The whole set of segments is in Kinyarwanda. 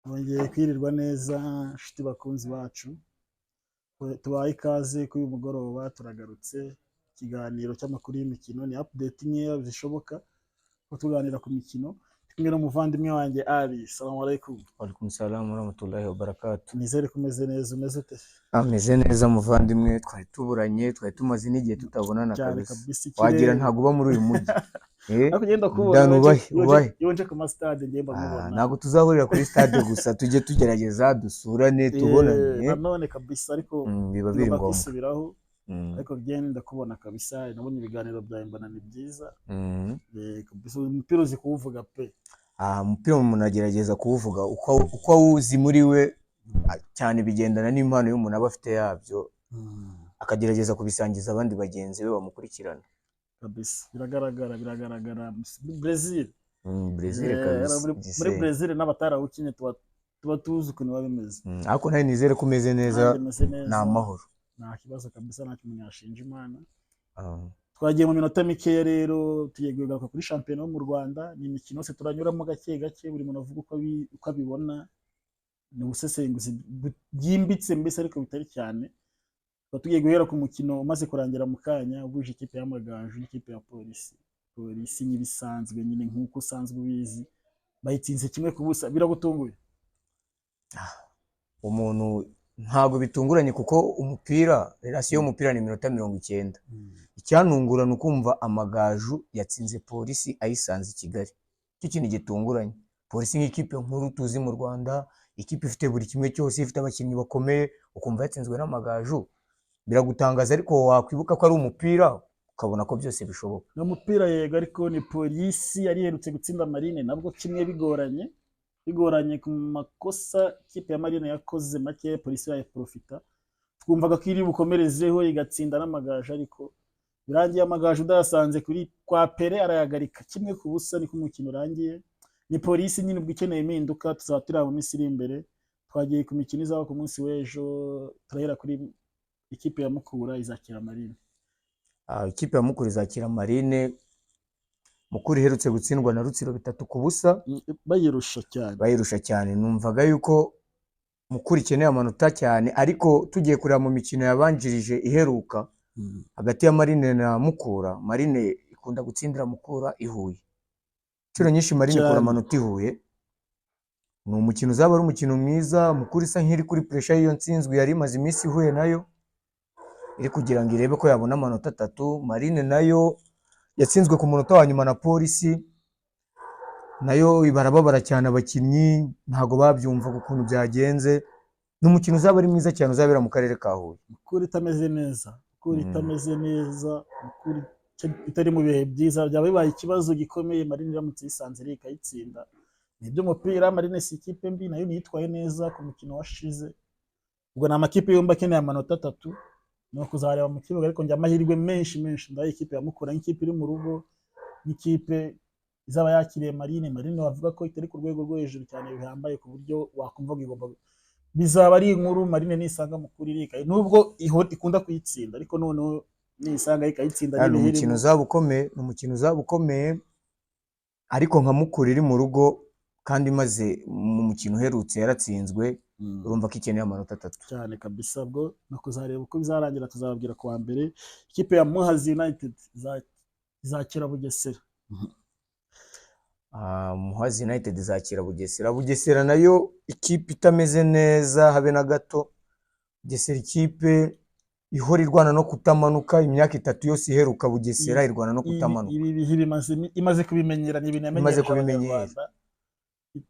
Bongeye kwirirwa neza nshuti bakunzi bacu, tubaye ikaze kuri uyu mugoroba. Turagarutse ikiganiro cy'amakuru y'imikino, ni update nkeya zishoboka ko tuganira ku mikino. Kumwe n'umuvandimwe wanjye Ali. Salamu alaikum. Walaikum salam warahmatullahi wabarakatuh. Nizere ko umeze neza. Umeze ute? Ameze neza muvandimwe, twari tuburanye, twari tumaze n'igihe tutabonana kabisa. Wagira ntago uba muri uyu mujyi. Ariko ugenda kubona ubahe. Yonje ku ma stade ngemba mubona. Ntago tuzahurira kuri stade gusa, tujye tugerageza dusurane tubonane. Nanone kabisa ariko biba biri ngombwa. Ariko genda kubona kabisa, nabonye ibiganiro byawe mbona ni byiza. Kabisa umupira uzi kuwuvuga pe. Umupira umuntu agerageza kuwuvuga uko awuzi muri we, cyane bigendana n'impano y'umuntu aba afite yabyo, akagerageza kubisangiza abandi bagenzi be bamukurikirana. Kabisa biragaragara Brazil kabisa. Muri Brazil n'abatarawukinye tuba tuzi ukuntu biba bimeze. Ariko nawe nizere ko umeze neza, ni amahoro, nta kibazo kabisa, nta kintu yashinja Imana. Twagiye mu minota mikeya rero, tugiye kugaruka kuri shampiyona yo mu Rwanda. Ni imikino yose turanyuramo gake gake, buri muntu avuga uko abibona. Ni ubusesenguzi bwimbitse mbese ariko bitari cyane. Tugiye guhera ku mukino umaze kurangira mu kanya, ubuje ikipe y'Amagaju n'ikipe ya Polisi n'ibisanzwe nyine nk'uko usanzwe ubizi, bayitsinze 1-0. Biragutunguye? Umuntu ntago bitunguranye kuko umupira, relation y'umupira ni 90. Icyanungura ni ukumva Amagaju yatsinze Polisi ayisanze i Kigali. Icyo kintu gitunguranye. Polisi nk'ikipe nkuru tuzi mu Rwanda, ikipe ifite buri kimwe cyose, ifite abakinnyi bakomeye, ukumva yatsinzwe n'Amagaju. Biragutangaza, ariko wakwibuka ko ari umupira ukabona ko byose bishoboka. No mupira yego, ariko ni Polisi yari iherutse gutsinda Marine, nabwo kimwe bigoranye ku makosa ikipe ya Marine yakoze make, Polisi yayiprofita. Twumvaga ko iri bukomerezeho igatsinda n'Amagaju, ariko birangiye Amagaju udasanze kuri kwa Pere arayagarika 1-0. Niko umukino urangiye. Ni Polisi nyine ubwo ikeneye impinduka, tuzaba turi mu minsi iri imbere. Twagiye ku mikino izaba ku munsi w'ejo, turahera kuri ikipe ya Mukura izakira Marine. Ikipe ya Mukura izakira Marine. Mukura iherutse gutsindwa na Rutsiro 3-0, bayirusha cyane. Numvaga yuko Mukura ikeneye amanota cyane, ariko tugiye kureba mu mikino yabanjirije iheruka hagati ya Marine na Mukura, Marine ikunda gutsindira Mukura ihuye. Inshuro nyinshi Marine ikora amanota ihuye. Ni umukino uzaba ari umukino mwiza. Mukura isa nk'iri kuri pressure y'iyo nsinzwe yari imaze iminsi ihuye nayo, iri kugira ngo irebe ko yabona amanota 3. Marine nayo yatsinzwe ku munota wa nyuma na Polisi, nayo ibarababara cyane, abakinnyi ntago babyumva ukuntu byagenze. Ni umukino uzaba ari mwiza cyane, uzabera mu karere ka Huye. Mukura itameze neza, Mukura itari mu bihe byiza, byaba bibaye ikibazo gikomeye. Marine iramutse yisanze iri ikayitsinda. Ni by'umupira, Marine si ikipe mbi, nayo niyitwaye neza ku mukino washize. Ubwo ni amakipe yombi akeneye amanota 3. No kuzareba mu kibuga, ariko njya amahirwe menshi ndaye ikipe ya Mukura nk'ikipe iri mu rugo, n'ikipe izaba yakiriye Marine. Marine bavuga ko itari ku rwego rwo hejuru cyane bihambaye ku buryo wakumva ngo igomba, bizaba ari inkuru. Marine nisanga Mukura irikaye, nubwo ikunda kuyitsinda, ariko noneho nisanga ikayitsinda. Ni umukino uzaba ukomeye, ariko nka Mukura iri mu rugo kandi maze mu mukino uherutse yaratsinzwe, urumva ko ikeneye amanota 3 cyane kabisa. Bwo no kuzareba uko bizarangira, tuzababwira kuwa mbere. Ikipe ya Muhazi United izakira Bugesera. Muhazi United izakira Bugesera. Bugesera nayo ikipe itameze neza habe na gato. Bugesera ikipe ihora irwana no kutamanuka, imyaka 3 yose iheruka Bugesera irwana no kutamanuka. Ibi bihe imaze kubimenyera, ni ibintu yamenyera.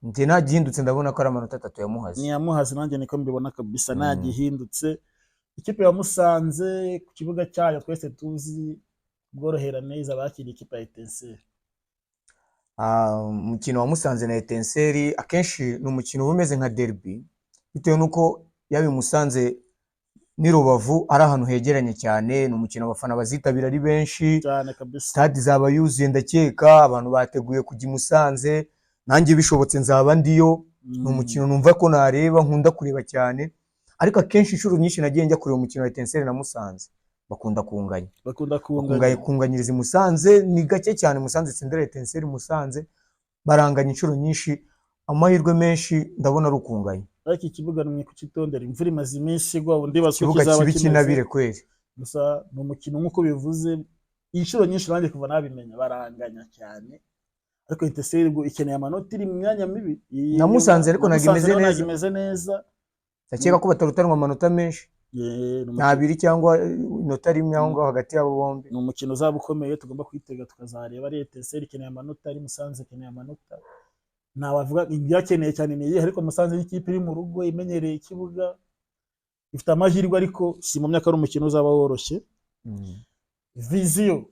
Nte nagihindutse, ndabona ko ari amanota 3 ya Muhazi. Ni ya Muhazi, nanjye niko mbibona kabisa, nagihindutse. Ikipe ya Musanze ku kibuga cyayo twese tuzi bworohera neza, bakiriye ikipe ya Etincelle. Umukino wa Musanze na Etincelle akenshi ni umukino umeze nka derby, bitewe nuko yabi Musanze ni Rubavu ari ahantu hegeranye cyane. Ni umukino abafana bazitabira ari benshi cyane kabisa, stade zaba yuzuye, ndakeka abantu bateguye kujya Musanze. Nanjye bishobotse nzaba ndiyo. Ni umukino numva ko nareba, nkunda kureba cyane, ariko akenshi inshuro nyinshi nagiye njya kureba umukino wa Etincelle na Musanze bakunda kunganyiriza Musanze. Ni gake cyane Musanze itsindira Etincelle. Musanze baranganya inshuro nyinshi, amahirwe menshi ndabona ari ukunganya. Ariko ikibuga ni kucitondera, imvura imaze iminsi igwa, undi basko ikibuga kizaba kibi kinabire kweri. Gusa ni umukino nk'uko bivuze inshuro nyinshi nanjye kuva nabimenya baranganya cyane, ariko Etincelle ikeneye amanota iri mu myanya mibi. Na Musanze ariko nagimeze neza, ndakeka ko batarutanwa amanota menshi, ntabiri cyangwa inota rimwe aho ngaho hagati yabo bombi. Ni umukino uzaba ukomeye tugomba kwitega tukazareba. Ari Etincelle ikeneye amanota, ari Musanze ikeneye amanota. Nabavuga ibyakeneye cyane ni ariko Musanze n'ikipe iri mu rugo imenyereye ikibuga, ifite amahirwe, ariko si mu myaka ari umukino uzaba woroshye. Vision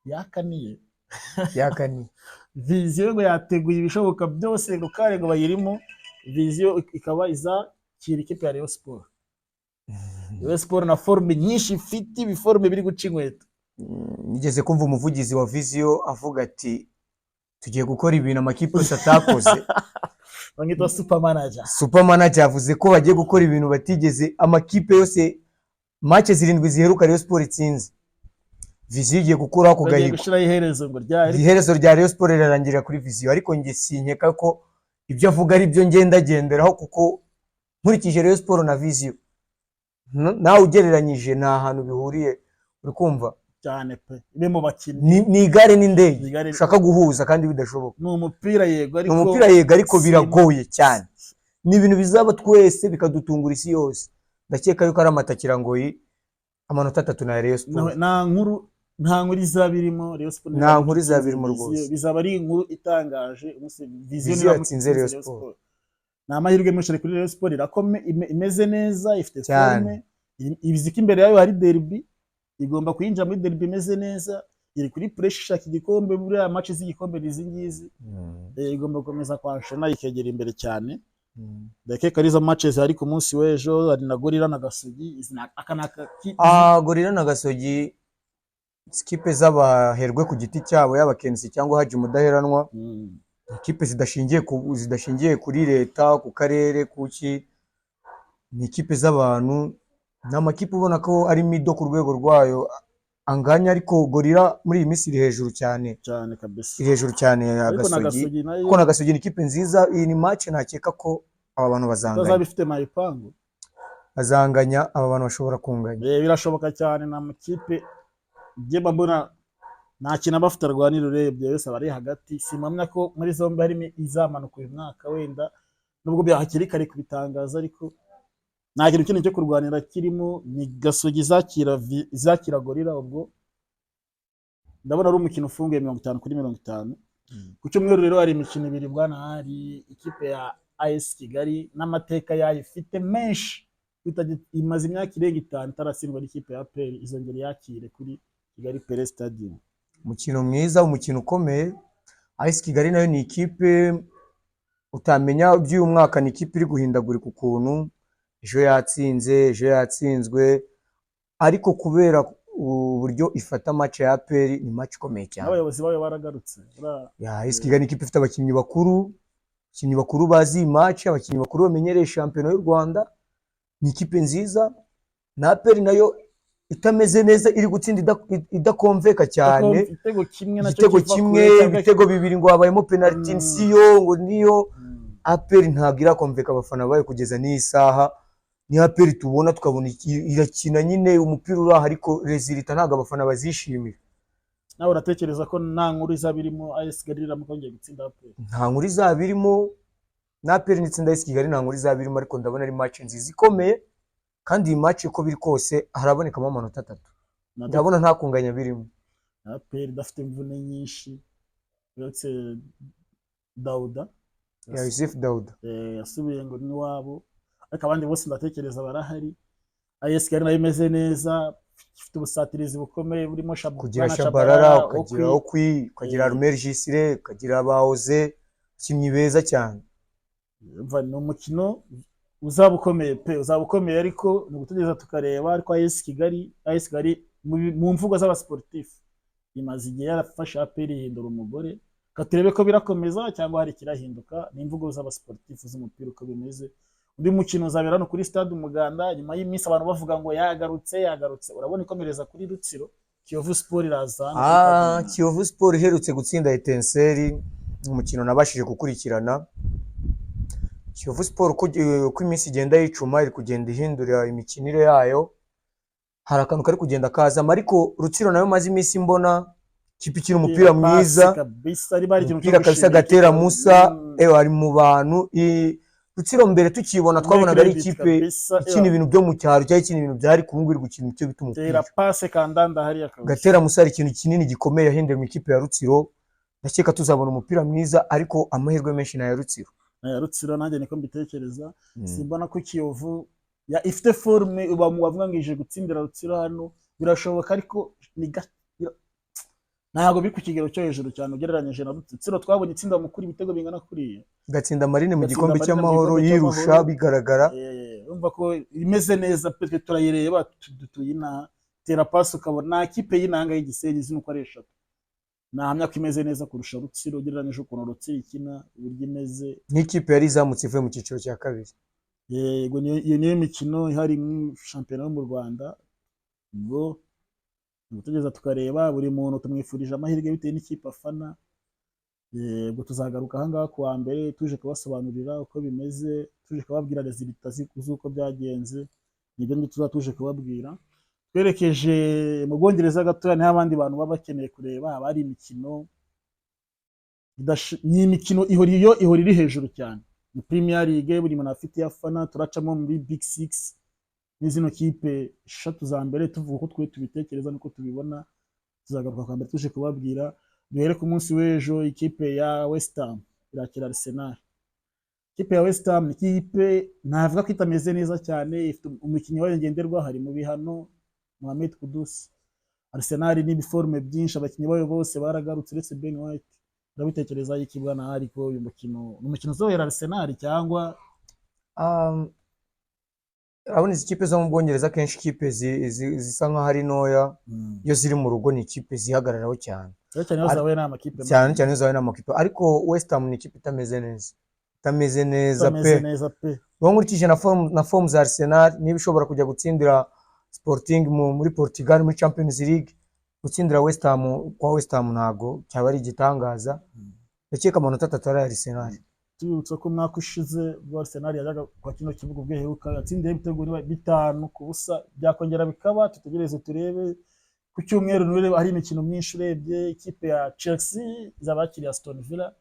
yakaniye Vision ngo yateguye ibishoboka byose Rukare ngo bayirimo. Vision ikaba izakira ikipe ya Rayon Sport. Rayon Sport na forme nyinshi ifite, ibiforme biri guca inkweto. Nigeze kumva umuvugizi wa Vision avuga ati tugiye gukora ibintu amakipe yose atakoze. Bangita super manager yavuze ko bagiye gukora ibintu batigeze amakipe yose. Match 7 ziheruka Rayon Sport itsinze, Vision igiye gukuraho ku gahigo. Iherezo rya Rayon Sport rirarangirira kuri Vision, ariko nge sinkeka ko ibyo avuga ari byo ngendagenderaho, kuko nkurikije Rayon Sport na Vision nawe ugereranyije nta hantu bihuriye, uri kumva cyane pe. Ibe mu bakinnyi ni igare n'indege ushaka guhuza kandi bidashoboka. Ni umupira yego ariko biragoye cyane. Ni ibintu bizaba twese bikadutungura isi yose. Ndakeka yuko ari amatakira ngo amanota 3 na Rayon Sport. Nta nkuru izabirimo Rayon Sport, nta nkuru izabirimo rwose. Bizaba ari inkuru itangaje. Vision yatsinze Rayon Sport. Ni amahirwe menshi kuri Rayon Sport, imeze neza, ifite forme, ibiziki imbere yayo hari derby, igomba kuyinjira muri derby imeze neza, iri kuri pressure ishaka igikombe. Muri aya match z'igikombe ngizi igomba gukomeza kwanshana ikegera imbere cyane. Ndakeka arizo matches hari ku munsi w'ejo, ari na Gorilla na Gasogi. Gorilla na Gasogi ikipe z'abaherwe ku giti cyabo, yaba Kensi cyangwa Haji Mudaheranwa. Ikipe zidashingiye kuri leta, ku karere, kuki. Ni ikipe z'abantu, n'amakipe ubona ko ari mido ku rwego rwayo anganya, ariko Gorilla muri iyi minsi iri hejuru cyane kabisa, iri hejuru cyane ya Gasogi. Kuko na Gasogi ni ikipe nziza. Iyi ni match nakeka ko aba bantu bazanganya, bifite mayipangu bazanganya, aba bantu bashobora kunganya. Birashoboka cyane. Na makipe je babona nta kintu bafite arwanira, urebye yose bari hagati. Simamya ko muri zombi harimo izamanuka uyu mwaka, wenda nubwo byahakiri kare kubitangaza, ariko nta kintu kinini cyo kurwanira kirimo. Ni Gasogi izakira Gorilla. Ubwo ndabona ari umukino ufunguye 50-50. Ku cyumweru rero hari imikino ibiri bwana, hari ikipe ya AS Kigali n'amateka yayo ifite menshi, imaze imyaka irenga 5 itaratsindwa n'ikipe ya APR, izongera yakire kuri Kigali Pele Stadium. Umukino mwiza, umukino ukomeye. AS Kigali nayo ni ikipe utamenya by'uyu mwaka, ni ikipe iri guhindagurika ukuntu. Ejo yatsinze, ejo yatsinzwe, ariko kubera uburyo ifata match ya APR, ni match ikomeye cyane. Abayobozi bayo baragarutse. AS Kigali ni ikipe ifite abakinnyi bakuru bazi match, abakinnyi bakuru bamenyereye shampiyona y'u Rwanda. Ni ikipe nziza. Na APR nayo itameze neza, iri gutsinda idakomveka cyane. Igitego kimwe, ibitego bibiri ngo habayemo penalty nsiyo ngo niyo. APR ntabwo irakomveka abafana bayo kugeza n'iyi saha. Ni APR tubona tukabona irakina nyine umupira uraha, ariko resulta ntabwo abafana bazishimira. Nawe uratekereza ko nta nkuru izabirimo AS Kigali iramukongeye gutsinda APR? Nta nkuru izabirimo. Na APR n'itsinda AS Kigali nta nkuru izabirimo, ariko ndabona ari match nziza ikomeye, kandi iyi match uko biri kose harabonekamo amanota 3. Ndabona nta kunganya birimo. APR idafite imvune nyinshi, uretse Dauda, Yusuf Dauda yasubiye ngo ni wabo, ariko abandi bose ndatekereza barahari. AS Kigali nayo imeze neza, ifite ubusatirizi bukomeye burimo Shabarara, ukagira Okwi, ukagira Rumeri Jisire, ukagira Baoze, kimwe beza cyane. Ni umukino uzaba ukomeye, ariko ni gutegereza tukareba. Ariko AS Kigali mu mvugo z'abasportif imaze igihe yarafasha APR ihindura umugore. Katurebe ko birakomeza cyangwa hari kirahinduka. Ni imvugo z'abasportif z'umupira uko bimeze. Undi mukino uzabera no kuri Stade Umuganda, nyuma y'iminsi abantu bavuga ngo yagarutse. Urabona ikomereza kuri Rutsiro. Kiyovu Sport iraza. Kiyovu Sport iherutse gutsinda Etincelle, umukino nabashije gukurikirana. Kiyovu Sport uko iminsi igenda yicuma iri kugenda ihindura imikinire yayo, hari akantu kari kugenda kazamo, ariko Rutsiro nayo maze iminsi mbona kipe ikina umupira mwiza, umupira kabisa gatera Musa ari mu bantu. Rutsiro mbere tukibona twabonaga ari ikipe ikina ibintu byo mu cyaro cyangwa ikina ibintu byari kumubwira gukina icyo bita umupira. Gatera Musa ari ikintu kinini gikomeye yahinduye mu ikipe ya Rutsiro, ndakeka tuzabona umupira mwiza, ariko amahirwe menshi na ya Rutsiro. Rutsiro nanjye niko mbitekereza. Simbona ko Kiyovu ifite forme bavuga ngo ije gutsindira Rutsiro hano birashoboka, ariko ntabwo biri ku kigero cyo hejuru cyane ugereranyije na Rutsiro. Twabonye itsinda mukuri ibitego bingana kuriya, gatsinda Marine mu gikombe cy'amahoro yirusha bigaragara, urumva ko imeze neza pe, turayireba tuyina tera pass ukabona nta kipe y'inanga y'Igisenyi zino ko ari eshatu, nahamya ko imeze neza kurusha Rutsiro ugereranyije ukuntu Rutsiro ikina uburyo imeze nk'ikipe yari izamutse ivuye mu cyiciro cya kabiri. Yego niyo mikino ihari mu shampiyona yo mu Rwanda, ubwo tugeza tukareba buri muntu tumwifurije amahirwe bitewe n'ikipe afana. Ubwo tuzagaruka ahangaha ku wa mbere tuje kubasobanurira uko bimeze, tuje kubabwira resultat z'uko byagenze, nibyo tuje kubabwira. Twerekeje mu Bwongereza gatoya, niho abandi bantu baba bakeneye kureba, haba hari imikino ni imikino ihora iri hejuru cyane mu Premier League, buri muntu afite afana. Turacamo muri Big Six n'izino kipe eshatu za mbere tuvuga uko twe tubitekereza nuko tubibona. Tuzagaruka kwa mbere tuje kubabwira. Duhere ku munsi w'ejo, ikipe ya West Ham irakira Arsenal. Ikipe ya West Ham ni ikipe navuga ko itameze neza cyane, ifite umukinnyi wayo ngenderwa hari mu bihano, Mohamed Kudus. Arsenal ni biforme byinshi, abakinnyi bayo bose baragarutse uretse Ben White. Ndabitekereza iki bwana, ariko uyu umukino uzohera Arsenal cyangwa abone izi kipe zo mu Bwongereza kenshi ikipe zisa nkaho ari ntoya, iyo ziri mu rugo ni ikipe zihagararaho cyane cyane cyane zawe n'amakipe, ariko West Ham ni ikipe itameze neza pe. Nkurikije na form za Arsenal, niba ishobora kujya gutsindira Sporting muri Portugal muri Champions League, gutsindira West Ham kwa West Ham ntago cyaba ari igitangaza. Ndakeka amanota 3 ari Arsenal. Tubutse ko mwaka ushize Arsenal yajaga kwa kino kibuga bweheruka yatsindiye ibitego 5 ku busa, byakongera bikaba. Tutegereze turebe ku cyumweru nure hari imikino myinshi. Urebye ikipe ya Chelsea izabakiriye Aston Villa,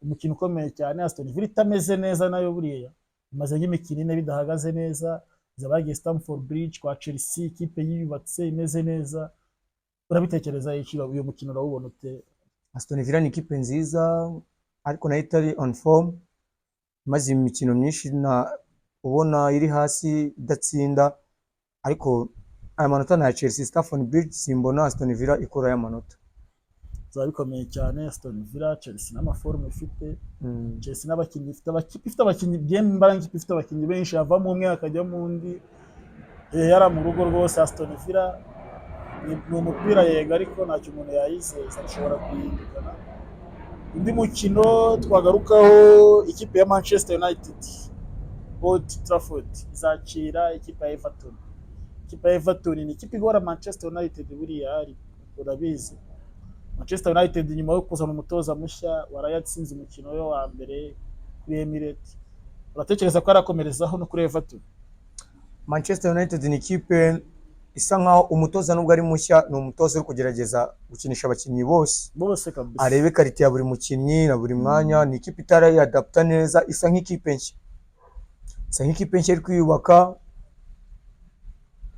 umukino ukomeye cyane. Aston Villa itameze neza nayo buriya, imaze nk'imikino ine bidahagaze neza. Zabagiye Stamford Bridge kwa Chelsea, ikipe yiyubatse imeze neza. Urabitekereza iki uyu mukino urawubona ute? Aston Villa ni ikipe nziza, ariko nayo itari on form, maze imikino myinshi na ubona iri hasi idatsinda, ariko aya manota na Chelsea Stamford Bridge simbona Aston Villa ikora aya manota. Zabikomeye cyane Aston Villa, Chelsea n'amaforme ifite. Chelsea n'abakinnyi ifite abakinnyi byemba, ifite abakinnyi benshi, avamo umwe akajya mu undi, yara mu rugo rwose. Aston Villa ni umupira yega, ariko ntacyo umuntu yayizeza ashobora kuyindukana. Undi mukino twagarukaho, ikipe ya Manchester United Old Trafford izakira ikipe ya Everton. Ikipe ya Everton ni ikipe igora Manchester United buriya, ari urabizi Manchester United nyuma yo kuzana umutoza mushya warayatsinze umukino we wa mbere kuri Emirates. Uratekereza ko arakomerezaho no kuri Everton? Manchester United ni ikipe isa nkaho umutoza nubwo ari mushya, ni umutoza uri kugerageza gukinisha abakinnyi bose kabisa, arebe karite ya buri mukinnyi na buri mwanya. Ni ikipe itarayadapta neza, isa nk'ikipe nshya iri kwiyubaka,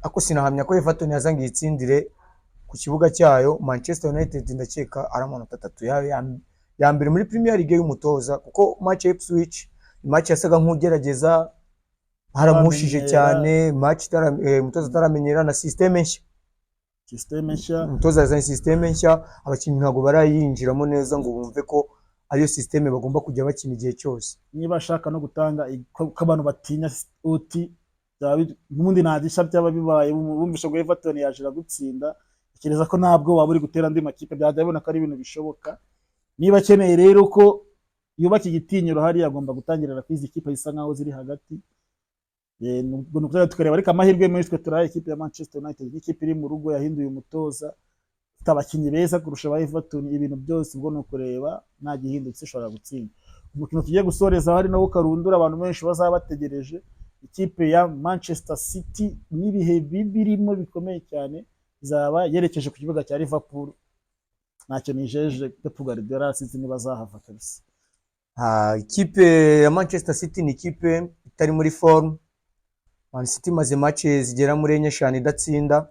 ako sinahamya ko Everton yazangiye itsindire ku kibuga cyayo. Manchester United ndakeka ari amanota 3 ya mbere muri Premier League y'umutoza, kuko match Ipswich match yasaga nk'ugerageza, haramushije cyane match umutoza ataramenyera na system nshya. Umutoza yazanye system nshya, abakinnyi ntago barayinjiramo neza ngo bumve ko ariyo system bagomba kujya bakina igihe cyose. Niba ashaka no gutanga ko abantu batinya uti n'ubundi ntagisha byaba bibaye, bumvisha ngo Everton yajira gutsinda, kereza ko ntabwo waba uri gutera andi makipe, byajyabona ko ari ibintu bishoboka. Niba akeneye rero ko yubaka igitinyiro hari, agomba gutangirira kwizi ikipe zisa nkaho ziri hagati. Nubwo nuko tukareba, ariko amahirwe menshi twe turaye ikipe ya Manchester United, ikipe iri mu rugo yahinduye umutoza, ifite abakinnyi beza kurusha ba Everton. Ibintu byose ubwo no kureba nta gihindutse ishobora gutsinda. umukino tugiye gusoreza hari nawo karundura abantu benshi bazaba bategereje, ikipe ya Manchester City n'ibihe birimo bikomeye cyane izaba yerekeje ku kibuga cya Liverpool. Ntacyo nijeje Pep Guardiola sinzi niba azahava kabisa. Ikipe ya Manchester City ni ikipe itari muri form. Man City maze match zigera muri 4 idatsinda.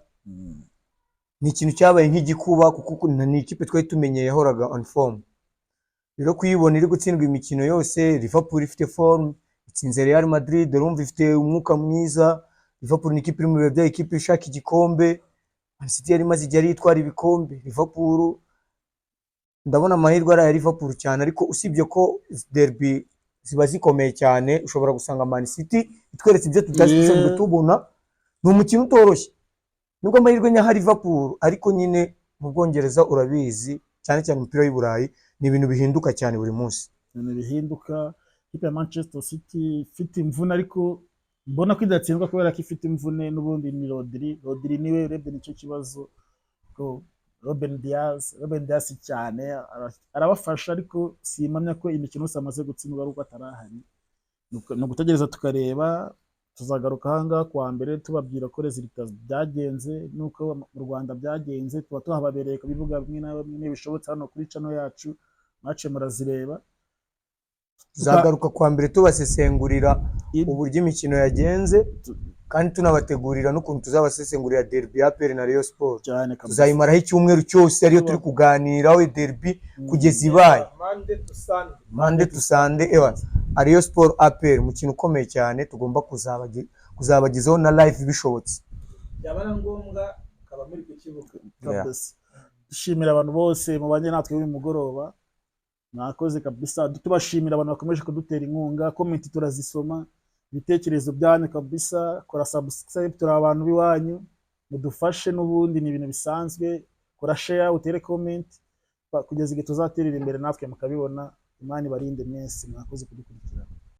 Ni ikintu cyabaye nk'igikuba kuko ni ikipe twari tumenyeye yahoraga on form. Rero kuyibona iri gutsindwa imikino yose, Liverpool ifite form, itsinze Real Madrid, urumva ifite umwuka mwiza. Liverpool ni ikipe iri mu bihe bya ikipe ishaka igikombe. Man City yari maze igihe yitwara ibikombe. Liverpool ndabona amahirwe ari ya Liverpool cyane, ariko usibye ko derby ziba zikomeye cyane, ushobora gusanga Man City itweretse ibyo tutazigeze tubona. Ni umukino utoroshye nubwo amahirwe nya Liverpool, ariko nyine mu Bwongereza urabizi cyane cyane umupira w'i Burayi ni ibintu bihinduka cyane buri munsi. Ni bihinduka. Ikipe ya Manchester City ifite imvune, ariko mbona ko idatsindwa kubera ko ifite imvune n'ubundi ni Rodri niwe urebye nicyo kibazo ko Ruben Dias cyane arabafasha, ariko simamya ko imikino yose amaze gutsindwa ari uko atarahari. Ni ugutegereza tukareba, tuzagaruka ahangaha kuwa mbere tubabwira ko resultat byagenze nuko mu Rwanda byagenze, tuba tuhababereye ku bibuga bimwe na bimwe bishobotse hano kuri channel yacu, match murazireba. Tuzagaruka kuwa mbere tubasesengurira uburyo imikino yagenze, kandi tunabategurira n'ukuntu tuzabasesengurira derby ya APR na Rayon Sport. Tuzayimaraho icyumweru cyose ariyo turi kuganiraho derby kugeza ibaye Monday to Sunday. Rayon Sport APR umukino ukomeye cyane, tugomba kuzabagezaho na live bishobotse. Byabana ngombwa kaba muri ku kibuga. Dushimira abantu bose mubanye natwe uyu mugoroba, mwakoze kabisa. Tubashimira abantu bakomeje kudutera inkunga, comment turazisoma, ibitekerezo byanyu kabisa. Kora subscribe, turi abantu biwanyu, mudufashe n'ubundi ni ibintu bisanzwe. Kora share, utere comment, kugeza igihe tuzaterera imbere natwe mukabibona. Imana ibarinde mwese, mwakoze kudukurikirana.